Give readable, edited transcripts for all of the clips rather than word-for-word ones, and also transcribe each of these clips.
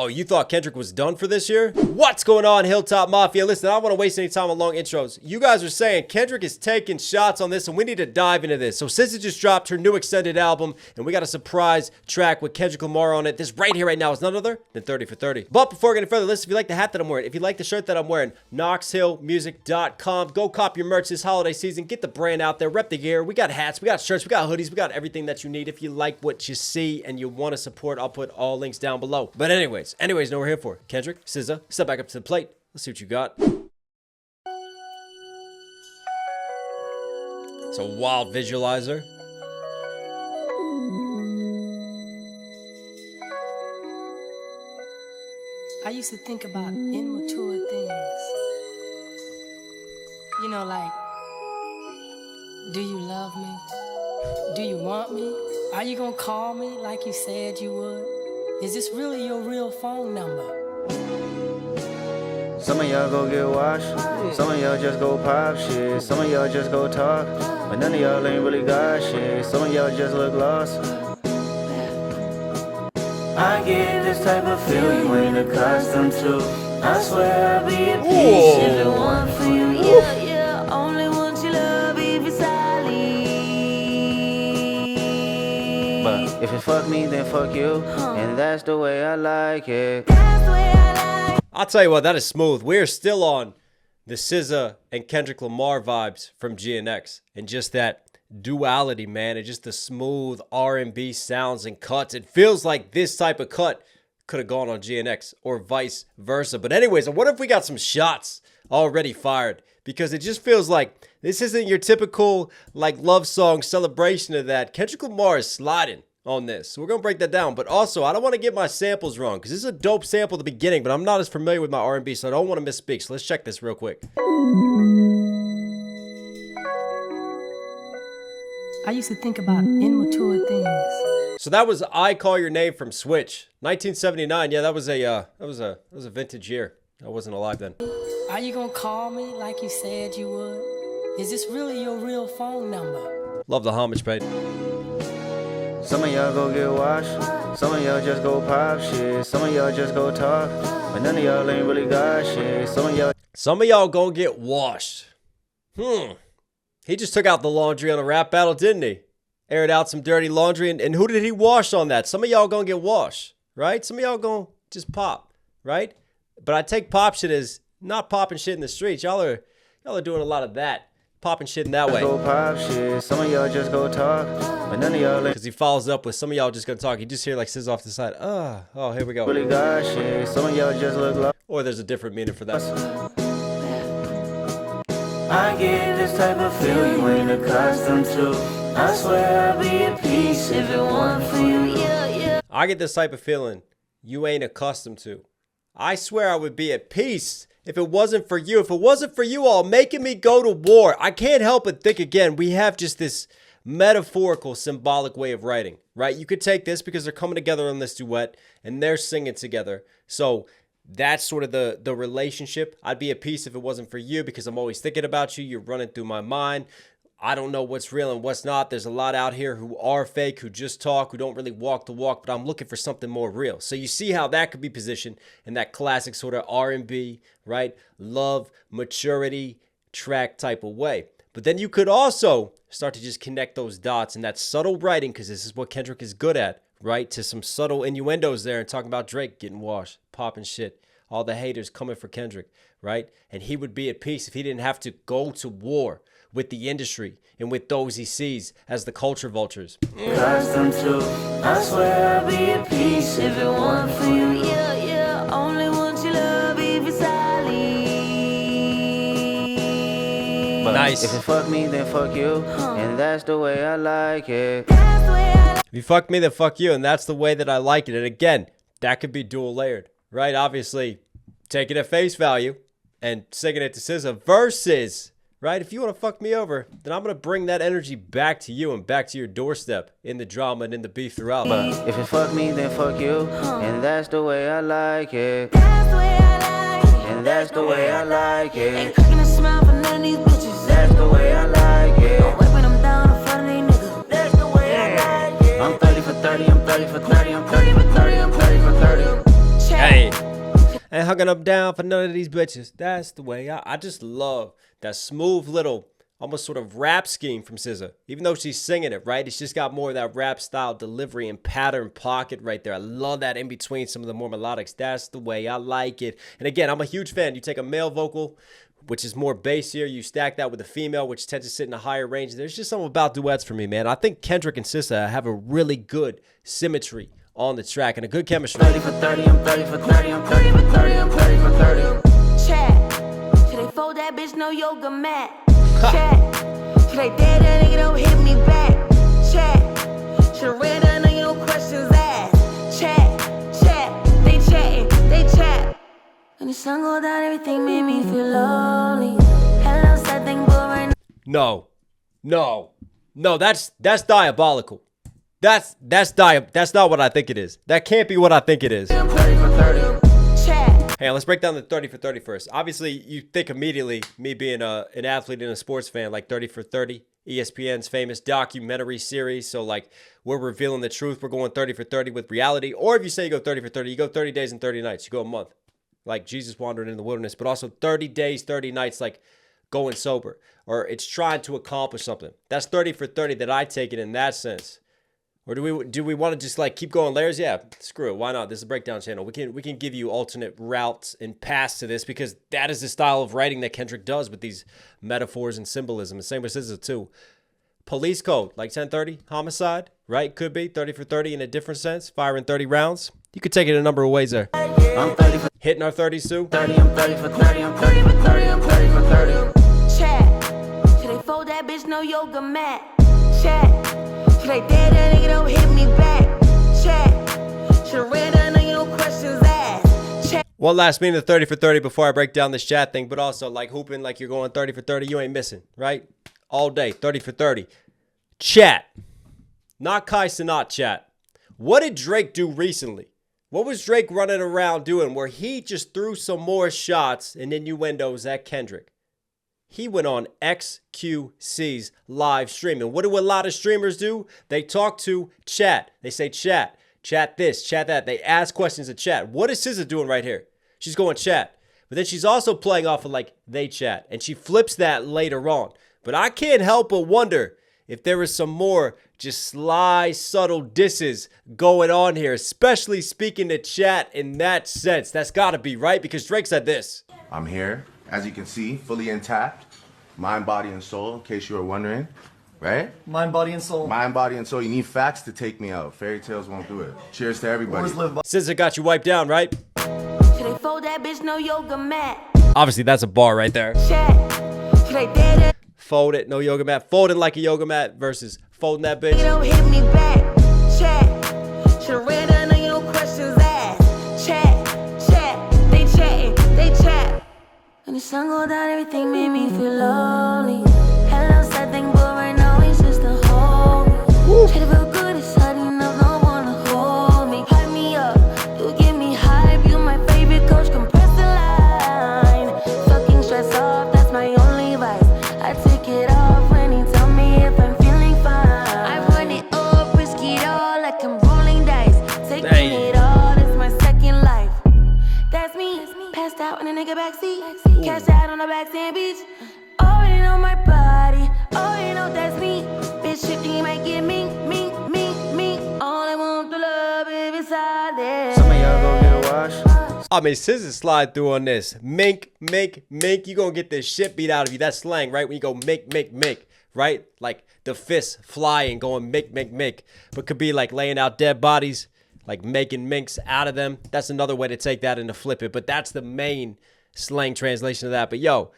Oh, you thought Kendrick was done for this year? What's going on, Hilltop Mafia? Listen, I don't want to waste any time on long intros. You guys are saying Kendrick is taking shots on this, and we need to dive into this. So SZA just dropped her new extended album, and we got a surprise track with Kendrick Lamar on it. This right here, right now, is none other than 30 for 30. But before we get any further, listen, if you like the hat that I'm wearing, if you like the shirt that I'm wearing, knoxhilldmv.com. Go cop your merch this holiday season. Get the brand out there. Rep the gear. We got hats. We got shirts. We got hoodies. We got everything that you need. If you like what you see and you want to support, I'll put all links down below. But anyways, know what we're here for. Kendrick, SZA, step back up to the plate. Let's see what you got. It's a wild visualizer. I used to think about immature things. You know, like, do you love me? Do you want me? Are you gonna call me like you said you would? Is this really your real phone number? Some of y'all go get washed, some of y'all just go pop shit, some of y'all just go talk, but none of y'all ain't really got shit, some of y'all just look lost. I get this type of feel you ain't accustomed to. I swear I'll be at peace if it weren't for you. Yeah, yeah, only want your love if it's solid. But if it fuck me, then fuck you, and that's the way I like it. That's the way I like it. I'll tell you what, that is smooth. We're still on the SZA and Kendrick Lamar vibes from GNX, and just that duality, man, and just the smooth R&B sounds and cuts. It feels like this type of cut could have gone on GNX or vice versa. But anyways, I wonder if we got some shots already fired, because it just feels like this isn't your typical like love song celebration of that. Kendrick Lamar is sliding on this, so we're gonna break that down. But also, I don't want to get my samples wrong, because this is a dope sample at the beginning, but I'm not as familiar with my R&B, so I don't want to misspeak. So let's check this real quick. I used to think about immature things. So that was "I Call Your Name" from Switch, 1979. Yeah, that was a vintage year. I wasn't alive then. Are you gonna call me like you said you would? Is this really your real phone number? Love the homage paid. Some of y'all go get washed, some of y'all just go pop shit, some of y'all just go talk, but none of y'all ain't really got shit, Some of y'all gonna get washed. He just took out the laundry on a rap battle, didn't he? Aired out some dirty laundry, and who did he wash on that? Some of y'all gonna get washed, right? Some of y'all gonna just pop, right? But I take pop shit as not popping shit in the streets. Y'all are doing a lot of that. Popping shit in that way. Go pop shit, some of y'all just go talk, but none of y'all ain't. Because he follows up with some of y'all just gonna talk. You just hear like SZA off the side. Oh, here we go. Really got shit, some of y'all just look lost. Or there's a different meaning for that. I get this type of feel you ain't accustomed to. I swear I'll be at peace if it weren't for you. Yeah, yeah. I get this type of feeling you ain't accustomed to. I swear I would be at peace if it wasn't for you. If it wasn't for you all making me go to war. I can't help but think again, we have just this metaphorical, symbolic way of writing, right? You could take this because they're coming together on this duet and they're singing together. So that's sort of the relationship. I'd be at peace if it wasn't for you, because I'm always thinking about you. You're running through my mind. I don't know what's real and what's not. There's a lot out here who are fake, who just talk, who don't really walk the walk, but I'm looking for something more real. So you see how that could be positioned in that classic sort of R&B, right? Love, maturity track type of way. But then you could also start to just connect those dots in that subtle writing, because this is what Kendrick is good at, right? To some subtle innuendos there and talking about Drake getting washed, popping shit, all the haters coming for Kendrick, right? And he would be at peace if he didn't have to go to war with the industry and with those he sees as the culture vultures. Accustomed to. I swear I'll be at peace if it weren't for you. Yeah, yeah, only want your love if it's solid. Nice. If you fuck me, then fuck you, and that's the way I like it. If you fuck me, then fuck you, and that's the way that I like it. And again, that could be dual layered, right? Obviously, take it at face value and singing it to SZA versus, right? If you want to fuck me over, then I'm going to bring that energy back to you and back to your doorstep in the drama and in the beef throughout. But if you fuck me, then fuck you, and that's the way I like it. And that's the way I like it. Ain't cooking a smile for none of these bitches. That's the way I like it. I'm wiping them down in front of these niggas. That's the way I like it. I'm 30 for 30, I'm 30 for 30, I'm 30 for 30, I'm 30 for 30. Hey. ain't hugging up down for none of these bitches. That's the way I just love that smooth little, almost sort of rap scheme from SZA. Even though she's singing it, right? It's just got more of that rap style delivery and pattern pocket right there. I love that in between some of the more melodics. That's the way I like it. And again, I'm a huge fan. You take a male vocal, which is more bassier. You stack that with a female, which tends to sit in a higher range. There's just something about duets for me, man. I think Kendrick and SZA have a really good symmetry on the track and a good chemistry. 30 for 30, I'm 30 for 30, I'm 30 for 30, I'm 30 for 30. Chat, should they fold that bitch no yoga mat? Chat, should they dare that nigga don't hit me back? Chat, should read that nigga no questions asked? Chat, they chatting, they chat. When the sun go down, everything made me feel lonely. Hello, sad thing, but right now. No, that's diabolical. That's not what I think it is. That can't be what I think it is. I'm 30 for 30. chat. Hey, let's break down the 30 for 30 first. Obviously, you think immediately, me being an athlete and a sports fan, like 30 for 30, ESPN's famous documentary series. So, like, we're revealing the truth. We're going 30 for 30 with reality. Or if you say you go 30 for 30, you go 30 days and 30 nights. You go a month. Like Jesus wandering in the wilderness. But also 30 days, 30 nights, like going sober. Or it's trying to accomplish something. That's 30 for 30 that I take it in that sense. Or do we want to just like keep going layers? Yeah, screw it. Why not? This is a breakdown channel. We can give you alternate routes and paths to this because that is the style of writing that Kendrick does with these metaphors and symbolism. The same with SZA too. Police code, like 1030, homicide, right? Could be 30 for 30 in a different sense, firing 30 rounds. You could take it a number of ways there. I'm 30 for Hitting our 30s too. 30, I'm 30 for 30, I'm 30 for 30, I'm 30 for 30. Chat, should they fold that bitch no yoga mat? Chat, should they dare that nigga don't hit me back? Chat, should read that nigga no questions asked? Chat. One last meaning of 30 for 30 before I break down this chat thing, but also like hooping like you're going 30 for 30, you ain't missing, right? All day, 30 for 30. Chat. Not Kai Cenat chat. What did Drake do recently? What was Drake running around doing where he just threw some more shots and innuendos at Kendrick? He went on XQC's live stream. And what do a lot of streamers do? They talk to chat. They say chat this, chat that. They ask questions in chat. What is SZA doing right here? She's going chat. But then she's also playing off of like they chat. And she flips that later on. But I can't help but wonder if there is some more just sly, subtle disses going on here, especially speaking to chat in that sense. That's got to be right because Drake said this. I'm here, as you can see, fully intact, mind, body, and soul, in case you were wondering, right? Mind, body, and soul. Mind, body, and soul. You need facts to take me out. Fairy tales won't do it. Cheers to everybody. Always live by. SZA got you wiped down, right? Should they fold that bitch no yoga mat? Obviously, that's a bar right there. Chat, should they dare that Fold it, no yoga mat. Folding like a yoga mat versus folding that bitch. nigga don't hit me back? Chat, should read that nigga no questions asked? Chat, they chatting, they chat. When the sun go down, everything made me feel lonely. Hello, sad thing, but right now it's just a hold me. Try to feel good, it's hard enough, don't wanna hold me. Hype me up, you give me hype. You my favorite coach, compress the line. Fucking stress off, that's my only vice. I take it off when he tell me if I'm feeling fine. I run it up, risk it all like I'm rolling dice. Taking it all, it's my second life. That's me, passed out in a nigga backseat. Cashed out on the backstand beach. Already know my body, already know that's me. Bitch, shit, you might get me. All I want to love is beside there. Some of y'all go get a wash. I mean, SZA slide through on this. Mink. You gonna get this shit beat out of you. That's slang, right? When you go make, right? Like the fists flying, going make. But could be like laying out dead bodies, like making minks out of them. That's another way to take that and to flip it. But that's the main slang translation of that. But yo,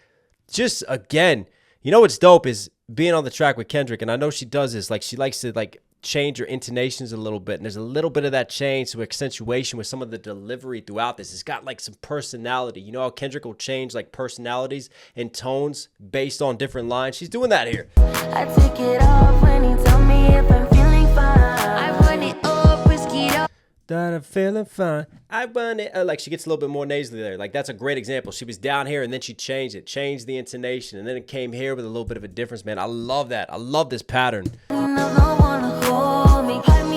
just again, you know what's dope is being on the track with Kendrick. And I know she does this. Like she likes to like change her intonations a little bit, and there's a little bit of that change to accentuation with some of the delivery throughout this. It's got like some personality. You know how Kendrick will change like personalities and tones based on different lines? She's doing that here. I take it off when he tell me if I'm feeling fine. I run it up, risk it all. That I'm feeling fine. I run it. Like she gets a little bit more nasally there. Like that's a great example. She was down here and then she changed it, changed the intonation, and then it came here with a little bit of a difference, man. I love that. I love this pattern.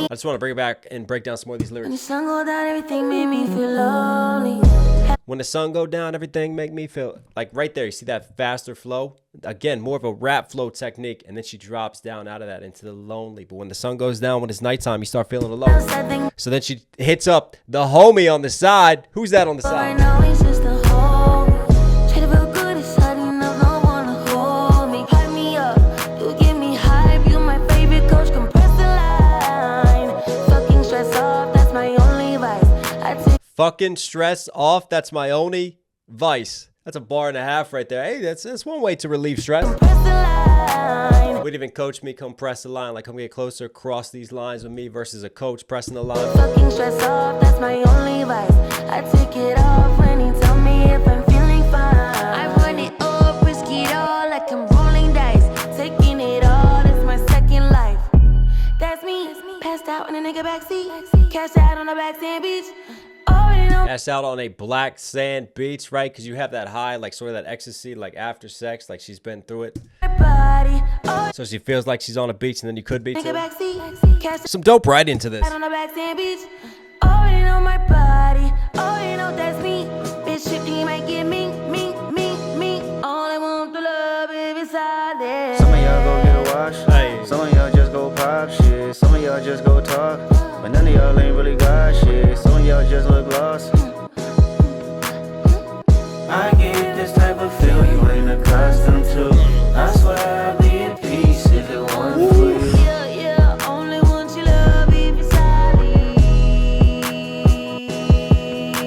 I just want to bring it back and break down some more of these When the lyrics. sun go down, everything made me feel lonely. When when the sun go down, everything make me feel like right there. You see that faster flow? Again, more of a rap flow technique. And then she drops down out of that into the lonely. But when the sun goes down, when it's nighttime, you start feeling alone. So then she hits up the homie on the side. Who's that on the side? I know he's just a homie. Try to feel good inside, you know, don't wanna hold me. Hype me up, you give me hype. You my favorite coach, compress the line. Fucking stress off, that's my only vice. I take Fucking stress off. That's my only vice. That's a bar and a half right there. Hey, that's one way to relieve stress. compress the line. Would even coach me come press the line, like come get closer, cross these lines with me versus a coach pressing the line. Fucking stress off, that's my only vice. I take it off when he tell me if I'm feeling fine. I run it up, risk it all like I'm rolling dice. Taking it all, it's my second life. That's me, passed out in a nigga backseat. Cash out on the back sand beach. Already know Passed out on a black sand beach, right? Because you have that high, like sort of that ecstasy, like after sex, like she's been through it. my body. Oh, So she feels like she's on a beach and then you could be nigga too. backseat. Cash Some dope right into this. out on the back sand beach. Already know my body. Already know that's me. Bitch, shifty might get me. All I want to love is beside there. Some of y'all go get washed. Hey. Some of y'all just go pop shit. Some of y'all just go talk. But none of y'all ain't really got shit. Some of y'all just look lost. I get this type of feel you ain't accustomed to. I swear I'd be at peace if it wasn't for you. Yeah, only want your love if beside me.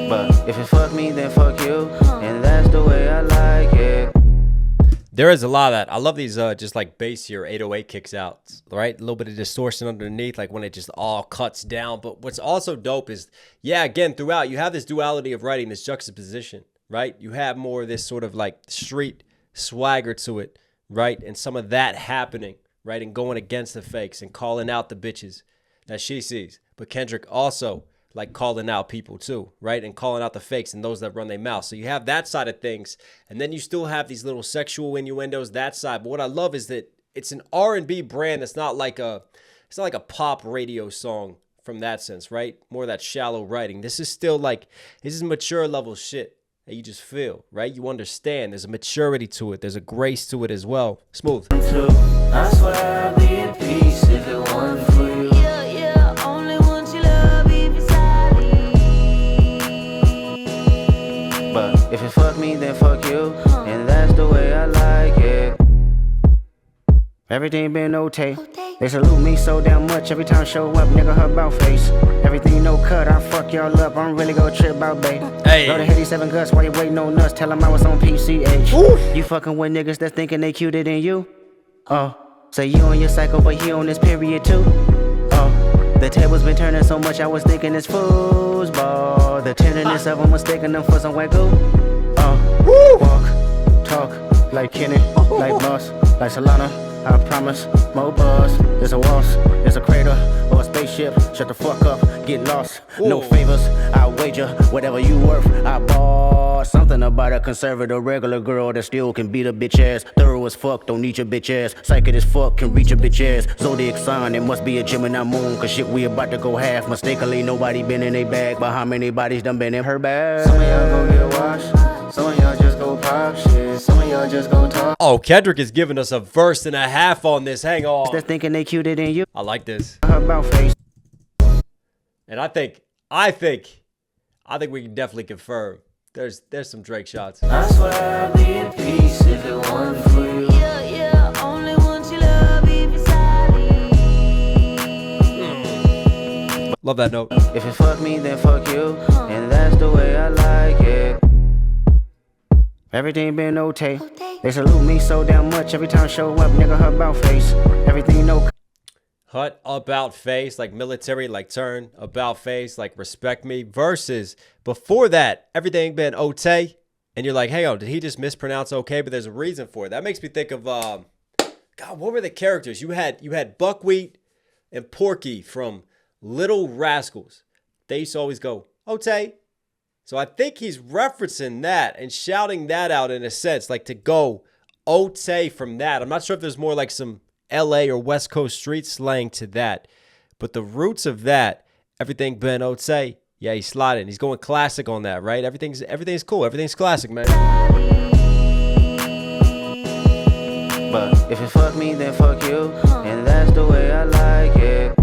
But if it fuck me, then fuck you. And that's the way I like it. There is a lot of that. I love these just like bassier 808 kicks out, right? A little bit of distortion underneath, like when it just all cuts down. But what's also dope is, yeah, again, throughout, you have this duality of writing, this juxtaposition, right? You have more of this sort of like street swagger to it, right? And some of that happening, right? And going against the fakes and calling out the bitches that she sees. But Kendrick also like calling out people too, right? And calling out the fakes and those that run their mouth. So you have that side of things. And then you still have these little sexual innuendos, that side. But what I love is that it's an R&B brand that's not like a pop radio song from that sense, right? More of that shallow writing. This is still like, this is mature level shit that you just feel, right? You understand. There's a maturity to it. There's a grace to it as well. Smooth. I swear I'd be at peace if it wasn't for you. Yeah, only want your love if beside me. But if it fuck me, then fuck you. And that's the way I like it. Everything been okay. They salute me so damn much every time I show up, nigga, her bout face. Everything no cut, I fuck y'all up. I'm really gonna trip about bae. Hey. Go to hit these 7 guts while you waiting on nuts. Tell them I was on PCH. Oof. You fucking with niggas that's thinking they cuter than you. Oh, say you on your cycle, but he on this period too. Oh, the tables been turning so much, I was thinking it's foosball. The tenderness of them mistaking them for some wagyu. Walk, talk, like Kenny, like Boss, like Solana. I promise, more buzz. There's a waltz, there's a crater, or a spaceship. Shut the fuck up, get lost. No favors, I wager whatever you worth. I bought something about a conservative regular girl that still can beat a bitch ass. Thorough as fuck, don't need your bitch ass. Psychic as fuck, can reach your bitch ass. Zodiac sign, it must be a Gemini moon. Cause shit, we about to go half. Mistakenly, nobody been in a bag. But how many bodies done been in her bag? Some of y'all go get washed. Some of y'all just go pop shit. Some of y'all just go talk. Oh, Kendrick is giving us a verse and a half on this. Hang on. That's thinking they cuter than you. I like this. Her about face. And I think we can definitely confirm there's some Drake shots. I swear I'd be at peace if it wasn't for you. Yeah, only want your love if beside me. Love that note. If it fuck me, then fuck you. And that's the way I like it. Everything been okay. They salute me so damn much every time I show up, nigga, her about face. Everything no. Hut about face, like military, like turn, about face, like respect me. Versus before that, everything been okay. And you're like, hey, did he just mispronounce okay? But there's a reason for it. That makes me think of God, what were the characters? You had Buckwheat and Porky from Little Rascals. They used to always go, okay. So I think he's referencing that and shouting that out in a sense, like to go ote from that. I'm not sure if there's more like some LA or West Coast street slang to that, but the roots of that, everything been ote, Yeah, he's sliding. He's going classic on that, right? Everything's cool. Everything's classic, man. But if you fuck me, then fuck you. And that's the way I like it.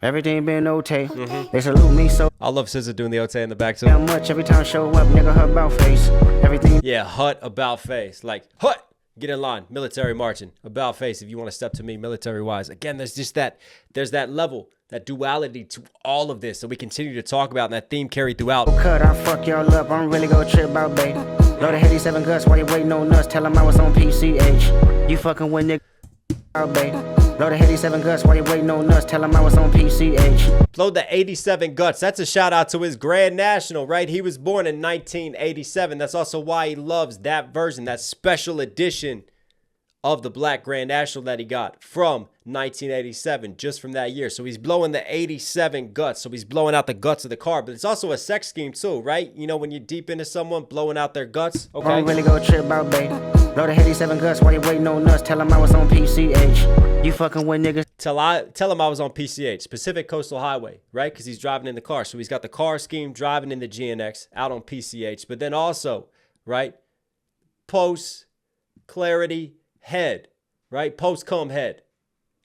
Everything been okay. They salute me so I love SZA doing the OT in the back too. damn much. Every time I show up, nigga, her about face. Everything. Yeah, hut about face. Like, hut! Get in line. Military marching. About face if you want to step to me military-wise. Again, there's just that, there's that level, that duality to all of this that we continue to talk about, and that theme carried throughout. Cut, I fuck y'all up. I'm really gonna trip about, babe. Load of heady 7 guts while you waiting on nuts. Tell him I was on PCH. You fucking with nigga out, babe. Load of heady 7 guts while you waiting on nuts. Tell him I was on PCH. Load the 87 guts. That's a shout out to his Grand National, right? He was born in 1987. That's also why he loves that version, that special edition of the Black Grand National that he got from 1987, just from that year. So he's blowing the 87 guts. So he's blowing out the guts of the car. But it's also a sex scheme too, right? You know, when you're deep into someone, blowing out their guts. Okay. I'm really gonna trip about, babe. Load of heady 7 guts while you waiting on nuts. Tell him I was on PCH. You fucking with niggas. Tell him I was on PCH, Pacific Coastal Highway, right? Because he's driving in the car. So he's got the car scheme, driving in the GNX, out on PCH. But then also, right, post, clarity, head, right? Post, come, head.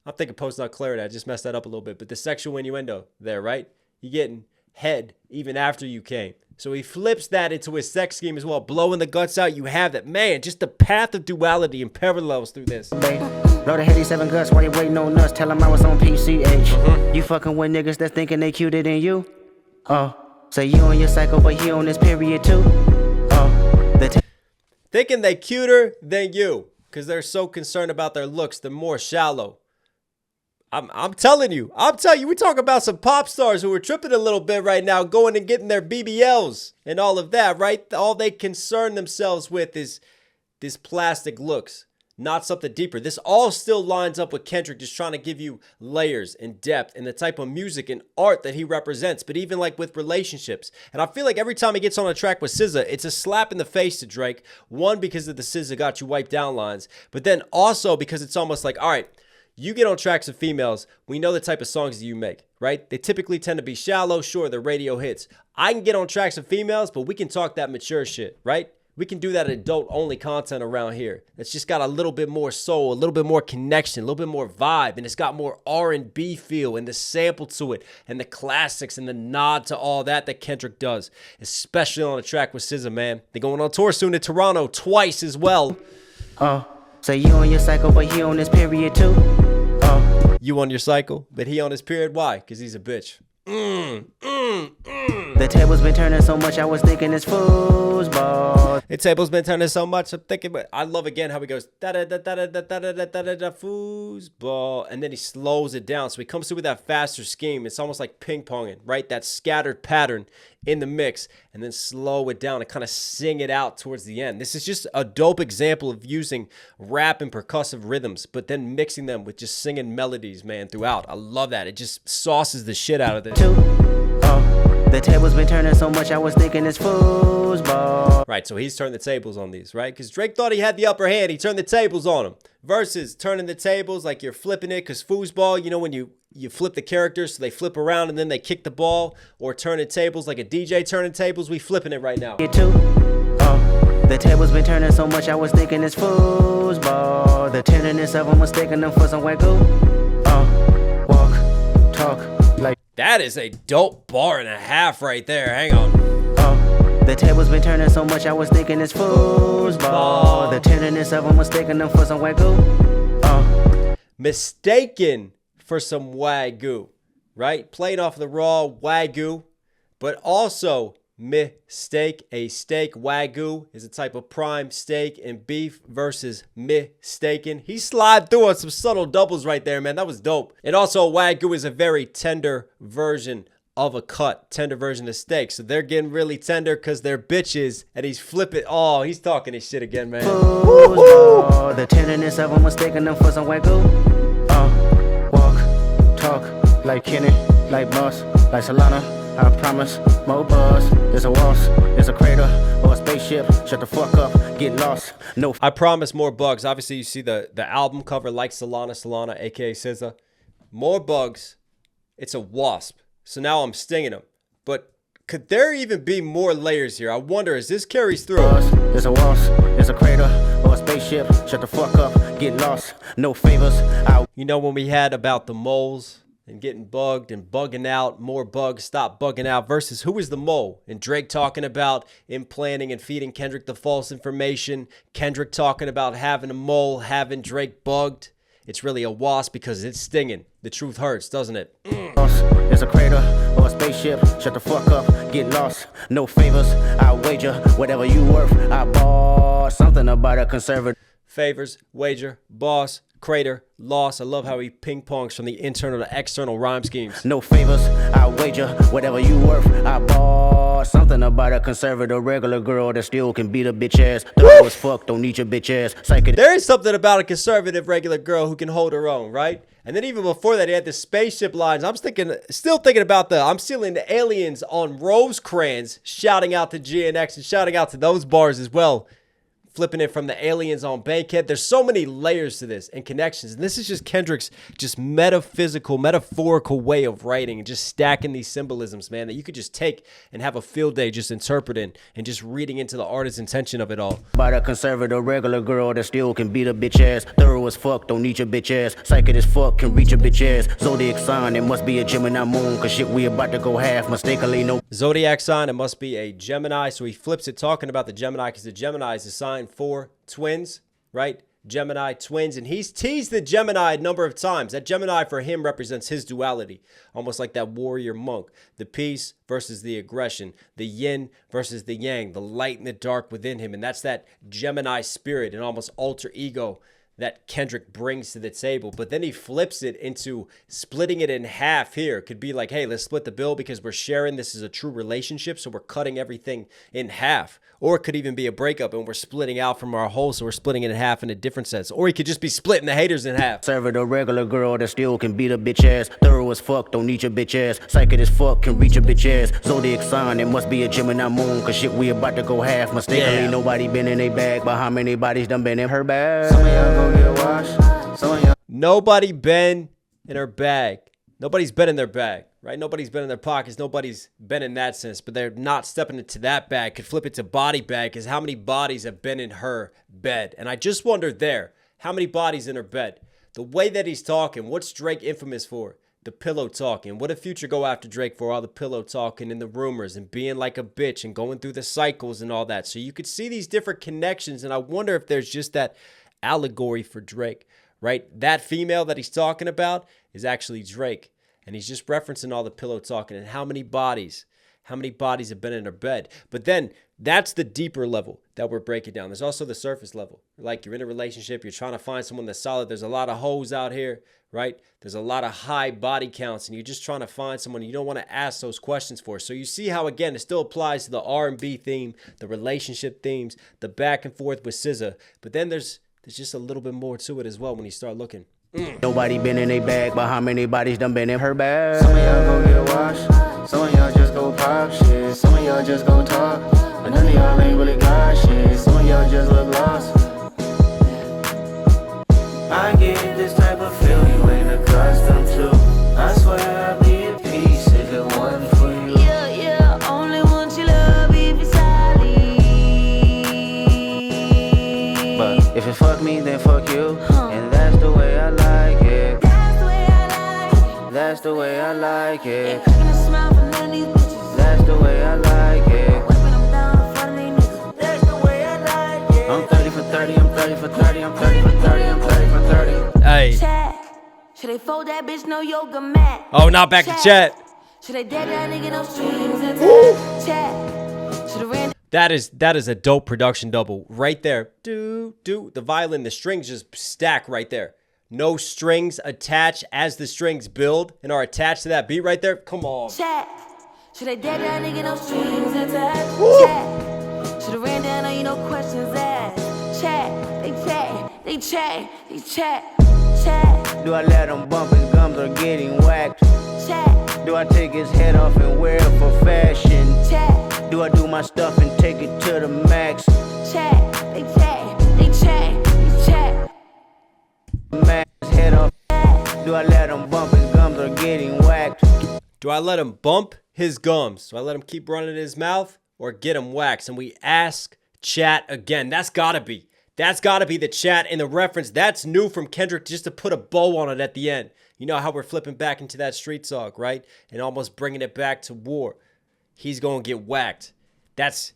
I'm thinking post, not clarity. I just messed that up a little bit. But the sexual innuendo there, right? You're getting head even after you came. So he flips that into his sex scheme as well, blowing the guts out. You have that, man, just the path of duality and parallels through this. Load of heady 7 guts while you waiting on nuts. Tell him I was on PCH. You fucking with niggas that's thinking they cuter than you. Oh, so you on your cycle, but he on this period too. Oh, Thinking they cuter than you because they're so concerned about their looks. They're more shallow. I'm telling you, we talk about some pop stars who are tripping a little bit right now, going and getting their BBLs and all of that, right? All they concern themselves with is this plastic looks, not something deeper. This all still lines up with Kendrick just trying to give you layers and depth and the type of music and art that he represents, but even like with relationships. And I feel like every time he gets on a track with SZA, it's a slap in the face to Drake. One, because of the SZA got you wiped down lines, but then also because it's almost like, all right, you get on tracks with females, we know the type of songs that you make, right? They typically tend to be shallow, sure, they're radio hits. I can get on tracks with females, but we can talk that mature shit, right? We can do that adult-only content around here. It's just got a little bit more soul, a little bit more connection, a little bit more vibe, and it's got more R&B feel and the sample to it and the classics and the nod to all that Kendrick does, especially on a track with SZA, man. They're going on tour soon to Toronto twice as well. oh, so you on your cycle, but he on this period too. Oh, you on your cycle, but he on his period. Why? Because he's a bitch. The tables been turning so much, I was thinking it's foosball. The table's been turning so much, I'm thinking, but I love again how he goes da da da da da da da da da da foosball, and then he slows it down. So he comes through with that faster scheme. It's almost like ping ponging, right? That scattered pattern in the mix, and then slow it down and kind of sing it out towards the end. This is just a dope example of using rap and percussive rhythms, but then mixing them with just singing melodies, man, throughout. I love that. It just sauces the shit out of this. The tables been turning so much, I was thinking it's foosball. Right, so he's turned the tables on these, right? Because Drake thought he had the upper hand. He turned the tables on him. Versus turning the tables like you're flipping it, because foosball, you know, when you flip the characters, so they flip around and then they kick the ball, or turning tables like a DJ turning tables, we flipping it right now. The tables been turning so much, I was thinking it's foosball. The tenderness of them was taking them for some wagyu. Walk, talk, like. That is a dope bar and a half right there. Hang on. The tables been turning so much, I was thinking it's foosball. The tenderness of them was taking them for some wagyu. Mistaken for some wagyu, right? Playing off the raw wagyu, but also mistake. A steak, wagyu, is a type of prime steak and beef versus mistaken. He slid through on some subtle doubles right there, man. That was dope. And also, wagyu is a very tender version of a cut, tender version of steak. So they're getting really tender because they're bitches, and he's flipping. Oh, he's talking his shit again, man. The tenderness of them was taking them for some wagyu. Walk, talk, like Kenny, like Boss, like Solana. I promise, more buzz. There's a waltz, there's a crater, or a spaceship. Shut the fuck up, get lost. No. I promise, more bugs. Obviously, you see the album cover like Solana, aka SZA. More bugs. It's a wasp. So now I'm stinging him. But could there even be more layers here? I wonder as this carries through. There's a waltz, there's a crater, or a spaceship. Shut the fuck up, get lost, no favors. You know when we had about the moles and getting bugged and bugging out, more bugs, stop bugging out, versus who is the mole? And Drake talking about implanting and feeding Kendrick the false information. Kendrick talking about having a mole, having Drake bugged. It's really a wasp because it's stinging. The truth hurts, doesn't it? There's a crater or a spaceship. Shut the fuck up, get lost, no favors. I wager whatever you worth. I bought something about a conservative. Favors, wager, boss, crater, loss. I love how he ping pongs from the internal to external rhyme schemes. No favors, I wager whatever you worth. I bought something about a conservative regular girl that still can beat a bitch ass. Thorough as fuck, don't need your bitch ass. There is something about a conservative regular girl who can hold her own, right? And then even before that, he had the spaceship lines. I'm still thinking about I'm stealing the aliens on Rosecrans, shouting out to GNX and shouting out to those bars as well. Flipping it from the aliens on Bankhead. There's so many layers to this and connections. And this is just Kendrick's just metaphorical way of writing and just stacking these symbolisms, man, that you could just take and have a field day just interpreting and just reading into the artist's intention of it all. About a conservative regular girl that still can beat a bitch ass. Thorough as fuck, don't need your bitch ass. Psychic as fuck, can reach your bitch ass. Zodiac sign, it must be a Gemini moon. Cause shit, we about to go half mistakenly. No Zodiac sign, it must be a Gemini. So he flips it talking about the Gemini because the Gemini is a sign for twins, right? Gemini twins, and he's teased the Gemini a number of times. That Gemini for him represents his duality, almost like that warrior monk, the peace versus the aggression, the yin versus the yang, the light and the dark within him. And that's that Gemini spirit and almost alter ego that Kendrick brings to the table. But then he flips it into splitting it in half here. Could be like, hey, let's split the bill because we're sharing. This is a true relationship, so we're cutting everything in half. Or it could even be a breakup and we're splitting out from our whole, so we're splitting it in half in a different sense. Or he could just be splitting the haters in half. Conservative regular girl that still can beat a bitch ass. Thorough as fuck, don't need your bitch ass. Psychic as fuck, can reach your bitch ass. Zodiac sign, it must be a Gemini moon. Cause shit, we about to go half mistakenly. Yeah. Nobody been in a bag, but how many bodies done been in her bag? Some of y'all gon' get washed. Some of y'all. Nobody been in her bag. Nobody's been in their bag, right? Nobody's been in their pockets. Nobody's been in that sense, but they're not stepping into that bag. Could flip it to body bag because how many bodies have been in her bed? And I just wonder there, how many bodies in her bed? The way that he's talking, what's Drake infamous for? The pillow talking. What did Future go after Drake for? All the pillow talking and the rumors and being like a bitch and going through the cycles and all that. So you could see these different connections, and I wonder if there's just that allegory for Drake, right? That female that he's talking about is actually Drake. And he's just referencing all the pillow talking and how many bodies have been in her bed. But then that's the deeper level that we're breaking down. There's also the surface level. Like you're in a relationship, you're trying to find someone that's solid. There's a lot of hoes out here, right? There's a lot of high body counts and you're just trying to find someone you don't want to ask those questions for. So you see how, again, it still applies to the R&B theme, the relationship themes, the back and forth with SZA. But then there's just a little bit more to it as well when you start looking. Nobody been in a bag, but how many bodies done been in her bag? Some of y'all gon' get washed. Some of y'all just go pop shit. Some of y'all just go talk. But none of y'all ain't really got shit. Some of y'all just look lost. I get this type of feel you ain't accustomed to. I swear I'd be at peace if it wasn't for you. Yeah, only want your love if it's solid. But if it fuck me, then fuck you. And that's the way I like it. That's the way I like it. That's the way I like it. Ain't cooking a smile for none of these bitches. That's the way I like it. Whipping them down in front of these niggas. That's the way I like it. I'm 30 for 30, I'm 30 for 30, I'm 30 for 30, I'm 30 for 30. Hey. Chat. Should they fold that bitch no yoga mat? Oh, not back to chat. Should they dead that nigga no strings attached? Chat. Should have ran. That is a dope production double right there. Do the violin, the strings just stack right there. No strings attached as the strings build and are attached to that beat right there. Come on. Chat. Should they dead that nigga no strings attached? Chat. Should have ran down on you no questions asked. Chat. They chat. They chat. They chat. Chat. Do I let him bump his gums or getting whacked? Chat. Do I take his head off and wear it for fashion? Chat. Do I do my stuff and take it to the max? Chat. They chat. They chat. They chat. Max head off. Do I let him bump his gums or getting whacked? Do I let him bump his gums? Do I let him keep running in his mouth or get him waxed? And we ask chat again. That's gotta be the chat and the reference. That's new from Kendrick, just to put a bow on it at the end. You know how we're flipping back into that street talk, right? And almost bringing it back to war. He's gonna get whacked. That's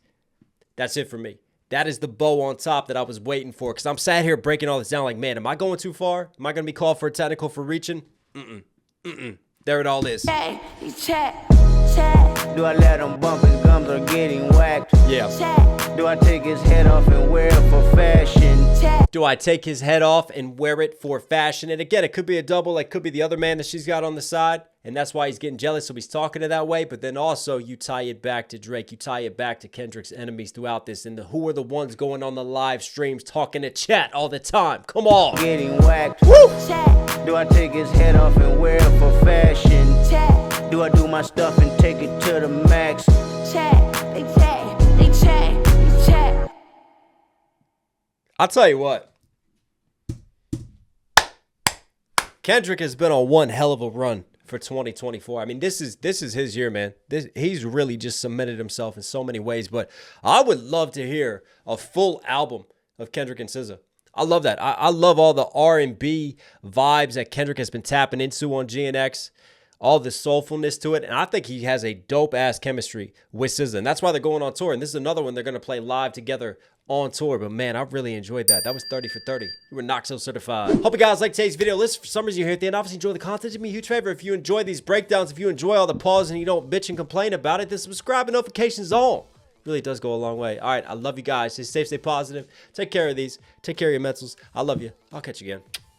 it for me. That is the bow on top that I was waiting for. Because I'm sat here breaking all this down like, man, am I going too far? Am I going to be called for a technical for reaching? There it all is. Hey, chat. Do I let him bump his gums or get him whacked? Yeah. Do I take his head off and wear it for fashion? Do I take his head off and wear it for fashion? And again, it could be a double. It could be the other man that she's got on the side. And that's why he's getting jealous. So he's talking to that way. But then also you tie it back to Drake. You tie it back to Kendrick's enemies throughout this. And who are the ones going on the live streams talking to chat all the time? Come on. Getting whacked. Woo! Do I take his head off and wear it for fashion? Do I do my stuff and take it to the max? They chat. I'll tell you what. Kendrick has been on one hell of a run for 2024. I mean, this is his year, man. He's really just cemented himself in so many ways. But I would love to hear a full album of Kendrick and SZA. I love that. I love all the R&B vibes that Kendrick has been tapping into on GNX. All the soulfulness to it. And I think he has a dope-ass chemistry with SZA. And that's why they're going on tour. And this is another one they're going to play live together on tour. But man, I really enjoyed that. That was 30 for 30. You were Knox Hill certified. Hope you guys like today's video. Listen, for some reason you're here at the end. Obviously enjoy the content. Do me a huge favor. If you enjoy these breakdowns, if you enjoy all the pause and you don't bitch and complain about it, then subscribe and notifications on. Really does go a long way. All right, I love you guys. Stay safe, stay positive. Take care of these. Take care of your mentals. I love you. I'll catch you again.